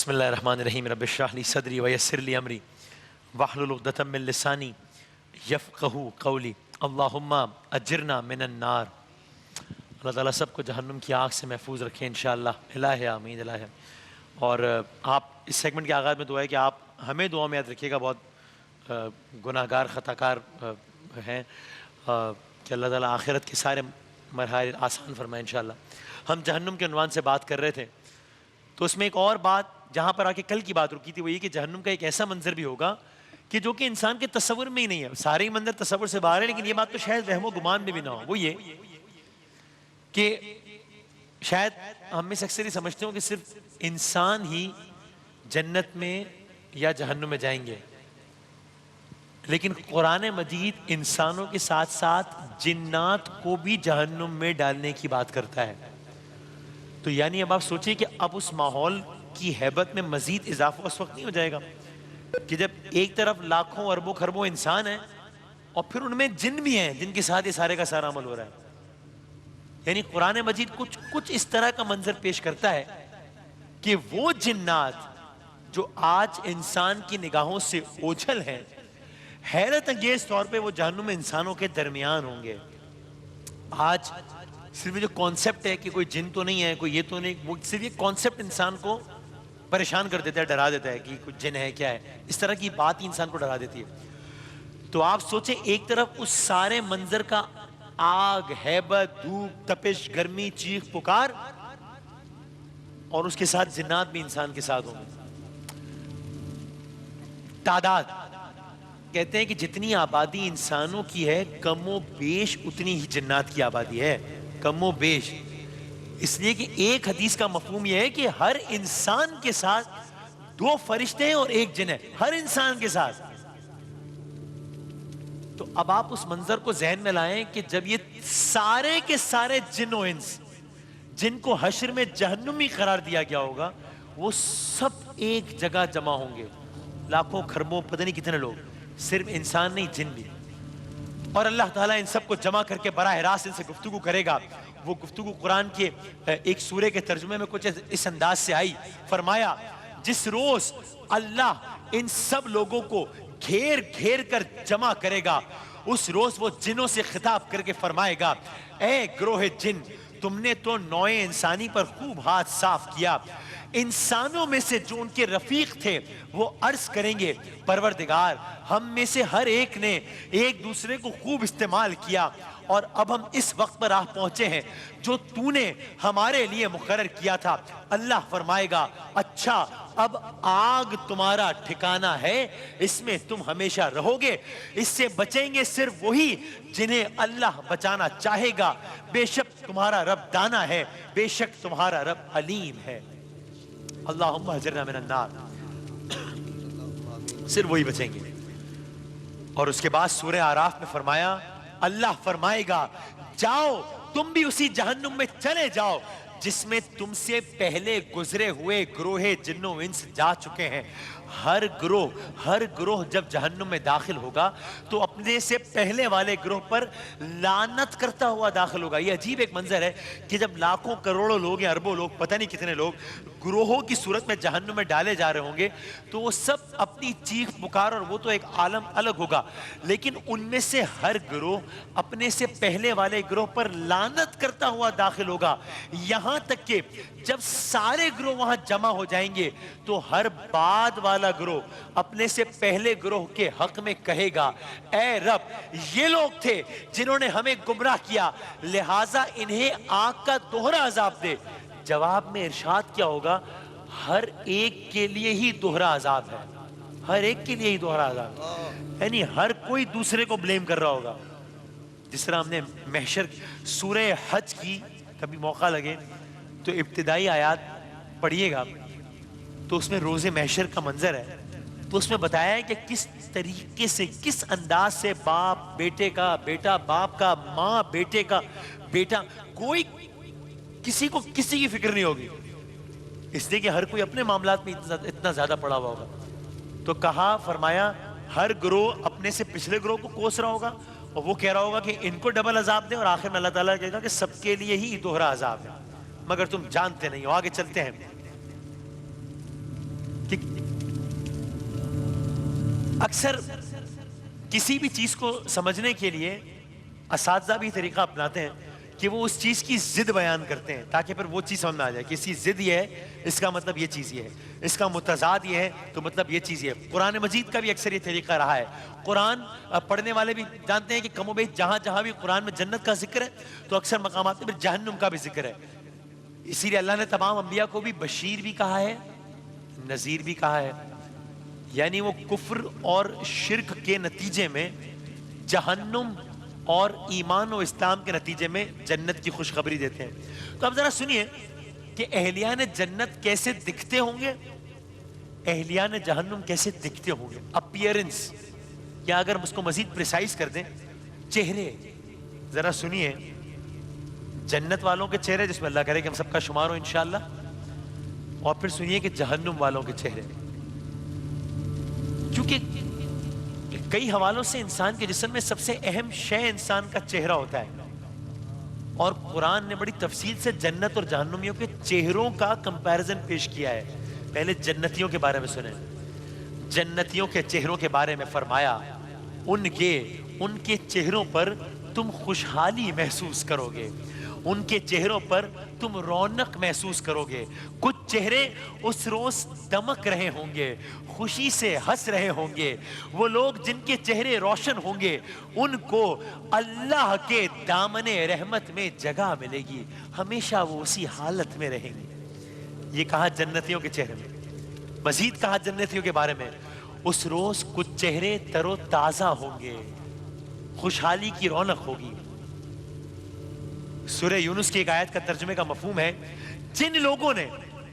بسم اللہ الرحمن الرحیم رب اشرح لی صدری ویسر لی امری واحلل عقدۃ من لسانی یفقہوا قولی اللہم اجرنا من النار۔ اللہ تعالیٰ سب کو جہنم کی آگ سے محفوظ رکھیں انشاءاللہ، الہ آمین الہ۔ اور آپ اس سیگمنٹ کے آغاز میں دعا ہے کہ آپ ہمیں دعا میں یاد رکھیے گا، بہت گناہ گار خطا کار ہیں، کہ اللہ تعالیٰ آخرت کے سارے مراحل آسان فرمائے انشاءاللہ۔ ہم جہنم کے عنوان سے بات کر رہے تھے، تو اس میں ایک اور بات جہاں پر آ کے کل کی بات رکی تھی وہ یہ کہ جہنم کا ایک ایسا منظر بھی ہوگا کہ جو کہ انسان کے تصور میں ہی نہیں ہے۔ سارے ہی منظر تصور سے باہر ہے، لیکن یہ بات تو شاید وہم و گمان میں بھی نہ ہو۔ وہ یہ کہ شاید ہم میں سے اکثر ہی سمجھتے ہوں کہ صرف انسان ہی جنت میں یا جہنم میں جائیں گے، لیکن قرآن مجید انسانوں کے ساتھ ساتھ جنات کو بھی جہنم میں ڈالنے کی بات کرتا ہے۔ تو یعنی اب آپ سوچیں کہ اب اس ماحول کی ہیبت میں مزید اضافہ اس وقت نہیں ہو جائے گا کہ جب ایک طرف لاکھوں اربوں خربوں انسان ہیں اور پھر ان میں جن بھی ہیں جن کے ساتھ یہ سارے کا سارا عمل ہو رہا ہے۔ یعنی قرآن مجید کچھ اس طرح کا منظر پیش کرتا ہے کہ وہ جنات جو آج انسان کی نگاہوں سے اوجھل ہیں، حیرت انگیز طور پہ وہ جہنم میں انسانوں کے درمیان ہوں گے۔ آج صرف جو کانسیپٹ ہے کہ کوئی جن تو نہیں ہے، کوئی یہ تو نہیں، وہ صرف یہ کانسیپٹ انسان کو پریشان کر دیتا ہے، ڈرا دیتا ہے کہ کوئی جن ہے کیا ہے، اس طرح کی بات ہی انسان کو ڈرا دیتی ہے۔ تو آپ سوچیں ایک طرف اس سارے منظر کا آگ، ہیبت، دھوپ، تپش، گرمی، چیخ پکار، اور اس کے ساتھ جنات بھی انسان کے ساتھ ہوں گے۔ تعداد کہتے ہیں کہ جتنی آبادی انسانوں کی ہے کم و بیش اتنی ہی جنات کی آبادی ہے، کم و بیش۔ اس لیے کہ ایک حدیث کا مفہوم یہ ہے کہ ہر انسان کے ساتھ 2 فرشتے ہیں اور 1 جن ہے، ہر انسان کے ساتھ۔ تو اب آپ اس منظر کو ذہن میں لائیں کہ جب یہ سارے کے سارے جن و انس جن کو حشر میں جہنمی قرار دیا گیا ہوگا، وہ سب ایک جگہ جمع ہوں گے، لاکھوں خربوں پتہ نہیں کتنے لوگ، صرف انسان نہیں جن بھی۔ اور اللہ تعالیٰ ان سب کو جمع کر کے براہ راست ان سے گفتگو کرے گا۔ وہ گفتگو قرآن کے ایک سورے کے ترجمے میں کچھ اس انداز سے آئی، فرمایا جس روز اللہ ان سب لوگوں کو گھیر گھیر کر جمع کرے گا، اس روز وہ جنوں سے خطاب کر کے فرمائے گا، اے گروہ جن، تم نے تو نوع انسانی پر خوب ہاتھ صاف کیا۔ انسانوں میں سے جو ان کے رفیق تھے وہ عرض کریں گے، پروردگار ہم میں سے ہر ایک نے ایک دوسرے کو خوب استعمال کیا، اور اب ہم اس وقت پر آ پہنچے ہیں جو تو نے ہمارے لیے مقرر کیا تھا۔ اللہ فرمائے گا، اچھا اب آگ تمہارا ٹھکانہ ہے، اس میں تم ہمیشہ رہو گے، اس سے بچیں گے صرف وہی جنہیں اللہ بچانا چاہے گا۔ بے شک تمہارا رب دانا ہے، بے شک تمہارا رب علیم ہے۔ اللہم اجرنا من النار، صرف وہی بچیں گے۔ اور اس کے بعد سورہ اعراف میں فرمایا، اللہ فرمائے گا جاؤ تم بھی اسی جہنم میں چلے جاؤ جس میں تم سے پہلے گزرے ہوئے گروہ جن و انس جا چکے ہیں۔ ہر گروہ جب جہنم میں داخل ہوگا تو اپنے سے پہلے والے گروہ پر لعنت کرتا ہوا داخل ہوگا۔ یہ عجیب ایک منظر ہے کہ جب لاکھوں کروڑوں لوگ یا اربوں لوگ، پتہ نہیں کتنے لوگ گروہوں کی صورت میں جہنم میں ڈالے جا رہے ہوں گے، تو وہ سب اپنی چیخ پکار، اور وہ تو ایک عالم الگ ہوگا، لیکن ان میں سے ہر گروہ اپنے سے پہلے والے گروہ پر لعنت کرتا ہوا داخل ہوگا، یہاں تک کہ جب سارے گروہ وہاں جمع ہو جائیں گے تو ہر بعد والا گروہ اپنے سے پہلے گروہ کے حق میں کہے گا، اے رب یہ لوگ تھے جنہوں نے ہمیں گمراہ کیا، لہٰذا انہیں آگ کا دوہرا عذاب دے۔ جواب میں ارشاد کیا ہوگا، ہر ایک کے لیے ہی دوہرا عذاب ہے، ہر ایک کے لیے ہی دوہرا عذاب، یعنی ہر کوئی دوسرے کو بلیم کر رہا ہوگا۔ جس طرح ہم نے محشر سورہ حج کی، کبھی موقع لگے تو ابتدائی آیات پڑھیے گا، تو اس میں روز محشر کا منظر ہے، تو اس میں بتایا ہے کہ کس طریقے سے، کس انداز سے باپ بیٹے کا، بیٹا باپ کا، ماں بیٹے کا، بیٹا، کوئی کسی کو کسی کی فکر نہیں ہوگی، اس لیے کہ ہر کوئی اپنے معاملات میں اتنا زیادہ پڑا ہوا ہوگا۔ تو کہا، فرمایا ہر گروہ اپنے سے پچھلے گروہ کو کوس رہا ہوگا، اور وہ کہہ رہا ہوگا کہ ان کو ڈبل عذاب دیں، اور آخر میں اللہ تعالیٰ کہے گا کہ سب کے لیے ہی دوہرا عذاب ہے، مگر تم جانتے نہیں ہو۔ آگے چلتے ہیں۔ کہ اکثر کسی بھی چیز کو سمجھنے کے لیے اساتذہ بھی طریقہ اپناتے ہیں کہ وہ اس چیز کی ضد بیان کرتے ہیں تاکہ پھر وہ چیز سمجھ میں آ جائے کہ اس کی ضد یہ ہے، اس کا مطلب یہ چیز یہ ہے، اس کا متضاد یہ ہے تو مطلب یہ چیز یہ ہے۔ قرآن مجید کا بھی اکثر یہ طریقہ رہا ہے۔ قرآن پڑھنے والے بھی جانتے ہیں کہ کم و بیش جہاں جہاں بھی قرآن میں جنت کا ذکر ہے تو اکثر مقامات میں جہنم کا بھی ذکر ہے۔ اسی لیے اللہ نے تمام انبیاء کو بھی بشیر بھی کہا ہے، نذیر بھی کہا ہے، یعنی وہ کفر اور شرک کے نتیجے میں جہنم اور ایمان و اسلام کے نتیجے میں جنت کی خوشخبری دیتے ہیں۔ تو اب ذرا سنیے کہ اہلیان جنت کیسے دکھتے ہوں گے، اہلیان جہنم کیسے دکھتے ہوں گے، اپیرنس، یا اگر ہم اس کو مزید پریسائز کر دیں چہرے۔ ذرا سنیے جنت والوں کے چہرے، جس میں اللہ کرے کہ ہم سب کا شمار ہو انشاءاللہ، اور پھر سنیے کہ جہنم والوں کے چہرے۔ کیونکہ کئی حوالوں سے انسان کے جسم میں سب سے اہم شے انسان کا چہرہ ہوتا ہے، اور قرآن نے بڑی تفصیل سے جنت اور جہنمیوں کے چہروں کا کمپیرزن پیش کیا ہے۔ پہلے جنتیوں کے بارے میں سنیں۔ جنتیوں کے چہروں کے بارے میں فرمایا ان کے چہروں پر تم خوشحالی محسوس کرو گے، ان کے چہروں پر تم رونق محسوس کرو گے۔ کچھ چہرے اس روز دمک رہے ہوں گے، خوشی سے ہنس رہے ہوں گے۔ وہ لوگ جن کے چہرے روشن ہوں گے ان کو اللہ کے دامن رحمت میں جگہ ملے گی، ہمیشہ وہ اسی حالت میں رہیں گے۔ یہ کہا جنتیوں کے چہرے میں۔ مزید کہا جنتیوں کے بارے میں اس روز کچھ چہرے تر و تازہ ہوں گے، خوشحالی کی رونق ہوگی۔ سورہ یونس کی ایک آیت کا ترجمے کا مفہوم ہے جن لوگوں نے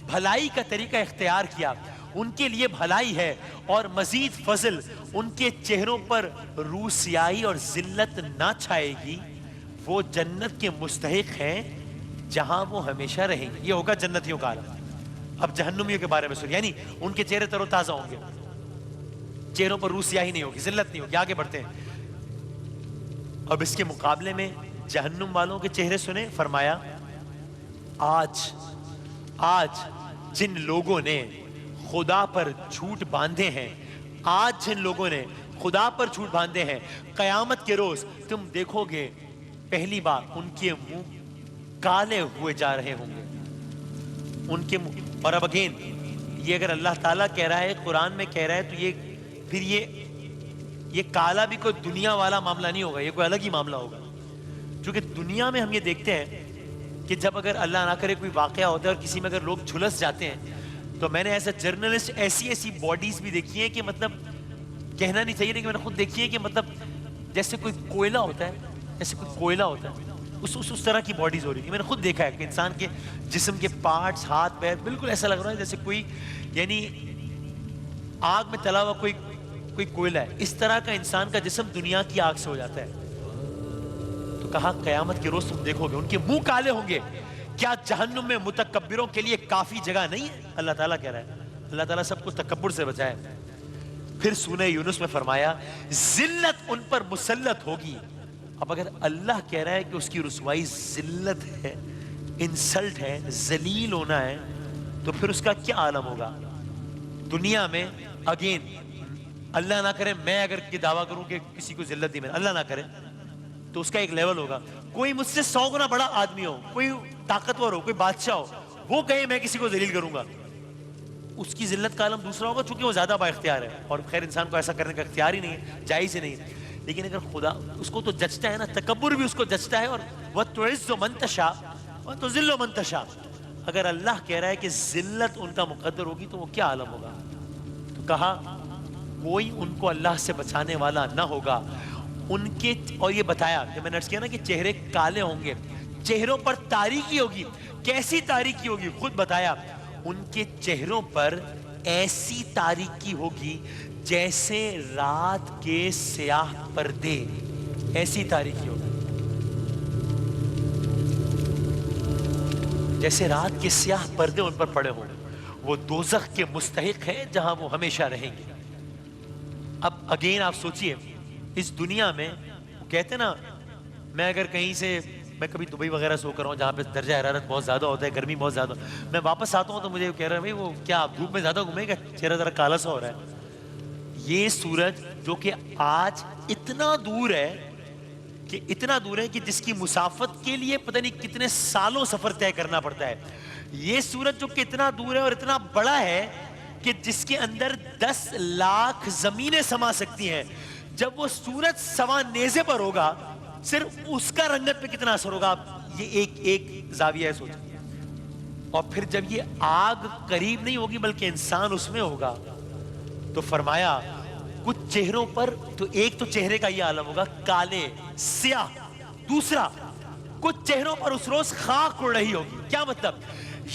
بھلائی کا طریقہ اختیار کیا ان کے لیے بھلائی ہے اور مزید فضل، ان کے چہروں پر روسیائی اور ذلت نہ چھائے گی، وہ جنت کے مستحق ہیں جہاں وہ ہمیشہ رہیں گے۔ یہ ہوگا جنتیوں کا عالم۔ اب جہنمیوں کے بارے میں سنیں، یعنی ان کے چہرے تر و تازہ ہوں گے، چہروں پر روسیائی نہیں ہوگی، ذلت نہیں ہوگی۔ آگے بڑھتے ہیں۔ اب اس کے مقابلے میں جہنم والوں کے چہرے سنیں، فرمایا آج جن لوگوں نے خدا پر جھوٹ باندھے ہیں، آج جن لوگوں نے خدا پر جھوٹ باندھے ہیں، قیامت کے روز تم دیکھو گے پہلی بار ان کے منہ کالے ہوئے جا رہے ہوں گے، ان کے منہ۔ اور اب اگین یہ اگر اللہ تعالیٰ کہہ رہا ہے، قرآن میں کہہ رہا ہے، تو یہ کالا بھی کوئی دنیا والا معاملہ نہیں ہوگا، یہ کوئی الگ ہی معاملہ ہوگا۔ چونکہ دنیا میں ہم یہ دیکھتے ہیں کہ جب اگر اللہ نہ کرے کوئی واقعہ ہوتا ہے اور کسی میں اگر لوگ جھلس جاتے ہیں، تو میں نے ایسا جرنلسٹ ایسی باڈیز بھی دیکھی ہیں کہ مطلب کہنا نہیں چاہیے، لیکن میں نے خود دیکھی ہے کہ مطلب جیسے کوئی کوئلہ ہوتا ہے، اس طرح کی باڈیز ہو رہی تھی۔ میں نے خود دیکھا ہے کہ انسان کے جسم کے پارٹس، ہاتھ پیر بالکل ایسا لگ رہا ہے جیسے کوئی یعنی آگ میں تلا ہوا کوئی کوئلہ ہے۔ اس طرح کا انسان کا جسم دنیا کی آگ سے ہو جاتا ہے۔ تو کہا قیامت کے روز تم دیکھو گے ان کے منہ کالے ہوں گے۔ کیا جہنم میں متکبروں کے لیے کافی جگہ نہیں ہے؟ اللہ تعالیٰ کہہ رہا ہے۔ اللہ تعالیٰ سب کو تکبر سے بچائے۔ پھر سورہ یونس میں فرمایا ذلت ان پر مسلط ہوگی۔ اب اگر اللہ کہہ رہا ہے کہ اس کی رسوائی ذلت ہے، انسلٹ ہے، ذلیل ہونا ہے، تو پھر اس کا کیا عالم ہوگا دنیا میں؟ اگین اللہ نہ کرے میں اگر یہ دعویٰ کروں کہ کسی کو ذلت دی میں، اللہ نہ کرے، تو اس کا ایک لیول ہوگا۔ کوئی مجھ سے 100 گنا بڑا آدمی ہو، کوئی طاقتور ہو، کوئی بادشاہ ہو، وہ کہے میں کسی کو ذلیل کروں گا، اس کی ذلت کا عالم دوسرا ہوگا، چونکہ وہ زیادہ با اختیار ہے، اور خیر انسان کو ایسا کرنے کا اختیار ہی نہیں ہے، جائز ہی نہیں ہے۔ لیکن اگر خدا اس کو تو جچتا ہے نا، تکبر بھی اس کو جچتا ہے، اور وَتُعِزُّ مَن تَشَاءُ وَتُذِلُّ مَن تَشَاءُ۔ اگر اللہ کہہ رہا ہے کہ ذلت ان کا مقدر ہوگی تو وہ کیا عالم ہوگا؟ تو کہا کوئی ان کو اللہ سے بچانے والا نہ ہوگا ان کے۔ اور یہ بتایا کہ میں نے عرض کیا نا کہ چہرے کالے ہوں گے، چہروں پر تاریکی ہوگی۔ کیسی تاریکی ہوگی؟ خود بتایا ان کے چہروں پر ایسی تاریکی ہوگی جیسے رات کے سیاہ پردے، ایسی تاریکی ہوگی جیسے رات کے سیاہ پردے ان پر پڑے ہوں۔ وہ دوزخ کے مستحق ہیں جہاں وہ ہمیشہ رہیں گے۔ اب اگین آپ سوچئے اس دنیا میں کہتے نا، میں اگر کہیں سے میں کبھی دبئی وغیرہ سو کر رہا ہوں جہاں پہ درجہ حرارت بہت زیادہ ہوتا ہے, گرمی بہت زیادہ, میں واپس آتا ہوں تو مجھے کہہ رہا ہے بھائی وہ کیا آپ دھوپ میں زیادہ گھومے گا, چہرہ ذرا کالا سا ہو رہا ہے. یہ سورج جو کہ آج اتنا دور ہے کہ اتنا دور ہے کہ جس کی مسافت کے لیے پتہ نہیں کتنے سالوں سفر طے کرنا پڑتا ہے, یہ سورج جو کہ اتنا دور ہے اور اتنا بڑا ہے کہ جس کے اندر 10 لاکھ زمینیں سما سکتی ہیں, جب وہ سورج سوا نیزے پر ہوگا صرف اس کا رنگت پہ کتنا اثر ہوگا, یہ ایک زاویہ ہے سوچیں. اور پھر جب یہ آگ قریب نہیں ہوگی بلکہ انسان اس میں ہوگا, تو فرمایا کچھ چہروں پر, تو ایک تو چہرے کا یہ عالم ہوگا کالے سیاہ, دوسرا کچھ چہروں پر اس روز خاک اڑ رہی ہوگی. کیا مطلب؟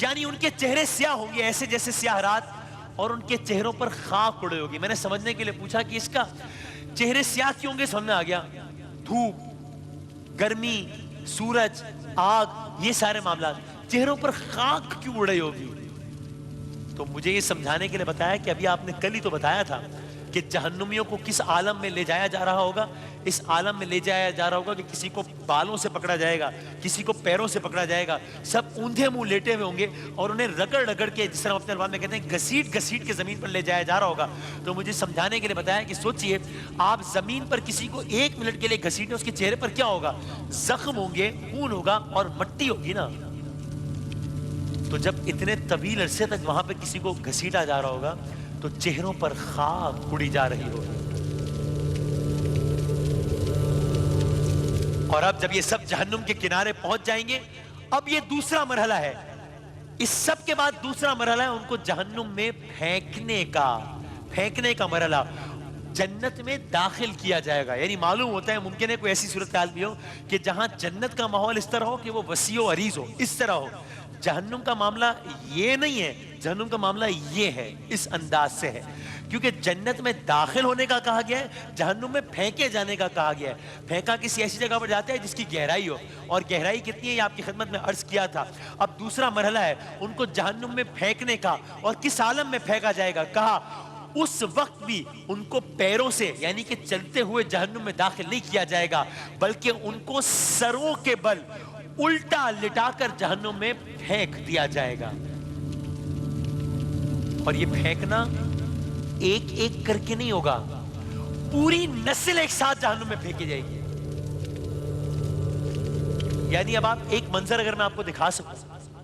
یعنی ان کے چہرے سیاہ ہوں گے ایسے جیسے سیاہ رات, اور ان کے چہروں پر خاک اڑ رہی ہوگی. میں نے سمجھنے کے لیے پوچھا کہ اس کا چہرے سیاہ کیوں ہوں گے, سمجھ میں آ گیا, دھوپ, گرمی, سورج, آگ, یہ سارے معاملات. چہروں پر خاک کیوں اڑ رہی ہوگی؟ تو مجھے یہ سمجھانے کے لیے بتایا کہ ابھی آپ نے کل ہی تو بتایا تھا کہ جہنمیوں کو کس عالم میں لے جایا جا رہا ہوگا. اس عالم میں لے جایا جا رہا ہوگا کہ کسی کو بالوں سے پکڑا جائے گا, کسی کو پیروں سے پکڑا جائے گا, سب اوندھے منہ لیٹے ہوئے ہوں گے اور انہیں رگڑ رگڑ کے, جس طرح اپنے الفاظ میں کہتے ہیں گھسیٹ گھسیٹ کے زمین پر لے جایا جا رہا ہوگا. تو مجھے سمجھانے کے لیے بتایا کہ سوچئے آپ زمین پر کسی کو 1 منٹ کے لیے گھسیٹیں, اس کے چہرے پر کیا ہوگا؟ زخم ہوں گے, خون ہوگا اور مٹی ہوگی نا. تو جب اتنے طویل عرصے تک وہاں پہ کسی کو گھسیٹا جا رہا ہوگا تو چہروں پر خاک اڑی جا رہی ہوگی. اور اب جب یہ سب جہنم کے کنارے پہنچ جائیں گے, اب یہ دوسرا مرحلہ ہے. اس سب کے بعد دوسرا مرحلہ ہے ان کو جہنم میں پھینکنے کا مرحلہ. جنت میں داخل کیا جائے گا. یعنی معلوم ہوتا ہے ممکن ہے کوئی ایسی صورتحال بھی ہو کہ جہاں جنت کا ماحول اس طرح ہو کہ وہ وسیع و عریض ہو, اس طرح ہو. جہنم کا معاملہ یہ نہیں ہے, جہنم کا معاملہ یہ ہے, اس انداز سے ہے. کیونکہ جنت میں داخل ہونے کا کہا گیا ہے, جہنم میں پھینکے جانے کا کہا گیا ہے. پھینکا کسی ایسی جگہ پر جاتا ہے جس کی گہرائی ہو, اور گہرائی کتنی ہے یہ آپ کی خدمت میں عرض کیا تھا. اب دوسرا مرحلہ ہے ان کو جہنم میں پھینکنے کا, اور کس عالم میں پھینکا جائے گا, کہا اس وقت بھی ان کو پیروں سے یعنی کہ چلتے ہوئے جہنم میں داخل نہیں کیا جائے گا, بلکہ ان کو سروں کے بل الٹا لٹا کر جہنم میں پھینک دیا جائے گا. اور یہ پھینکنا ایک ایک کر کے نہیں ہوگا, پوری نسل ایک ساتھ جہنم میں پھینکی جائے گی. یعنی اب آپ ایک منظر اگر میں آپ کو دکھا سکوں,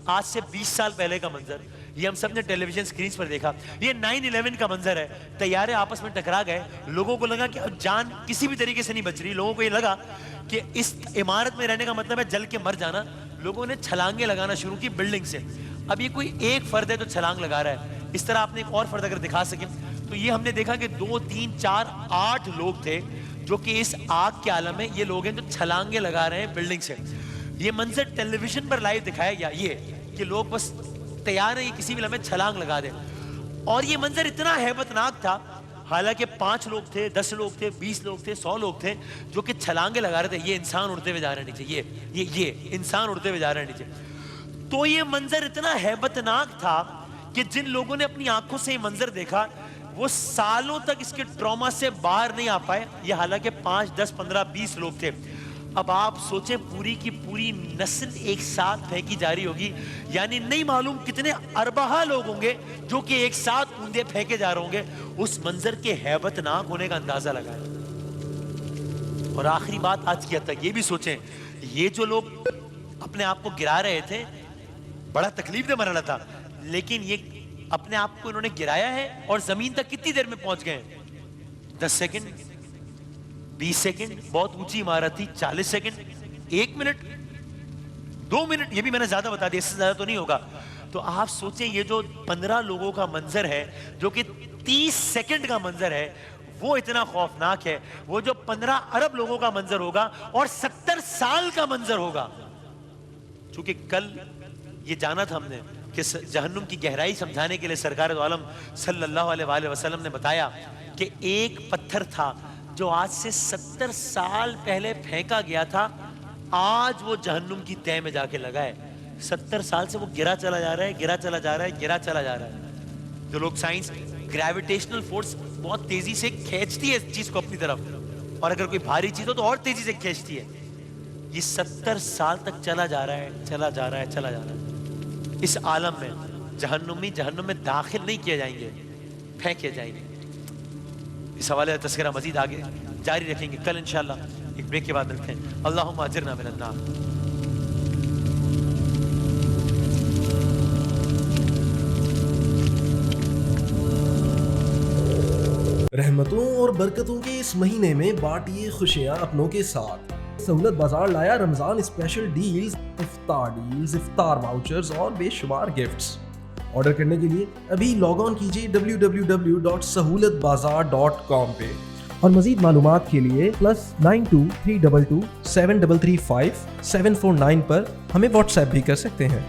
آج سے 20 سال پہلے کا منظر, یہ ہم سب نے ٹیلی ویژن سکرینز پر دیکھا. یہ 9/11 کا منظر ہے, طیارے آپس میں ٹکرا گئے, لوگوں کو لگا کہ اب جان کسی بھی طریقے سے نہیں بچ رہی. لوگوں کو یہ لگا کہ اس عمارت میں رہنے کا مطلب ہے جل کے مر جانا. لوگوں نے چھلانگیں لگانا شروع کی بلڈنگ سے. اب یہ کوئی ایک فرد ہے تو چھلانگ لگا رہا ہے. اس طرح آپ نے ایک اور فرد اگر دکھا سکیں تو یہ ہم نے دیکھا کہ 2 3 4 8 لوگ تھے جو کہ اس آگ کے عالم میں, یہ لوگ ہیں جو چھلانگیں لگا رہے ہیں بلڈنگ سے. یہ منظر ٹیلی ویژن پر لائیو دکھایا گیا, یہ کہ لوگ بس تیار ہیں یہ کسی بھی لمحے چھلانگ لگا دیں. اور یہ منظر اتنا ہیبت ناک تھا, حالانکہ 5 لوگ تھے, 10 لوگ تھے, 20 لوگ تھے, 100 لوگ تھے جو کہ چھلانگیں لگا رہے تھے. یہ انسان اڑتے ہوئے جا رہے ہیں نیچے, یہ انسان اڑتے ہوئے جا رہے ہیں نیچے. تو یہ منظر اتنا ہیبت ناک تھا کہ جن لوگوں نے اپنی آنکھوں سے یہ منظر دیکھا وہ سالوں تک اس کے ٹراما سے باہر نہیں آ پائے. یہ حالانکہ 5 10 15 20 لوگ تھے. اب آپ سوچیں پوری کی پوری نسل ایک ساتھ پھینکی جا رہی ہوگی, یعنی نہیں معلوم کتنے ارباہ لوگ ہوں گے جو کہ ایک ساتھ اوندے پھینکے جا رہے ہوں گے. اس منظر کے ہیبت ناک ہونے کا اندازہ لگائیں. اور آخری بات آج کی حد تک یہ بھی سوچیں, یہ جو لوگ اپنے آپ کو گرا رہے تھے بڑا تکلیف دہ مرحلہ تھا, لیکن یہ اپنے آپ کو انہوں نے گرایا ہے اور زمین تک کتنی دیر میں پہنچ گئے؟ 10 سیکنڈ, 20 سیکنڈ, بہت اونچی عمارت تھی 40 سیکنڈ, 1 منٹ, 2 منٹ, یہ بھی میں نے زیادہ بتا دیا, اس سے زیادہ تو نہیں ہوگا. تو آپ سوچیں یہ جو 15 لوگوں کا منظر ہے جو کہ 30 سیکنڈ کا منظر ہے وہ اتنا خوفناک ہے. وہ جو 15 ارب لوگوں کا منظر ہوگا اور 70 سال کا منظر ہوگا. چونکہ کل یہ جانا تھا ہم نے کہ جہنم کی گہرائی سمجھانے کے لیے سرکار دو عالم صلی اللہ علیہ وآلہ وسلم نے بتایا کہ ایک پتھر تھا جو آج سے 70 سال پہلے پھینکا گیا تھا, آج وہ جہنم کی تہ میں جا کے لگا ہے. 70 سال سے وہ گرا چلا جا رہا ہے, گرا چلا جا رہا ہے, گرا چلا جا رہا ہے. جو لوگ سائنس, گریویٹیشنل فورس بہت تیزی سے کھینچتی ہے اس چیز کو اپنی طرف, اور اگر کوئی بھاری چیز ہو تو اور تیزی سے کھینچتی ہے. یہ 70 سال تک چلا جا رہا ہے، چلا جا رہا ہے، چلا جا رہا ہے. اس عالم میں جہنم میں داخل نہیں کیے جائیں گے، پھینکے جائیں گے. اس حوالے سے تذکرہ مزید آگے جاری رکھیں گے کل انشاءاللہ. ایک بریک کے بعد ملتے ہیں. اللہم اجرنا من النار. رحمتوں اور برکتوں کے اس مہینے میں بانٹیے خوشیاں اپنوں کے ساتھ. سہولت بازار لایا رمضان اسپیشل ڈیلز، افطار واؤچرز اور بے شمار گفٹس. آرڈر کرنے کے لیے ابھی لاگ آن کیجیے www.sahulatbazaar.com پہ، اور مزید معلومات کے لیے +92 322 7335 749 پر ہمیں واٹس ایپ بھی کر سکتے ہیں.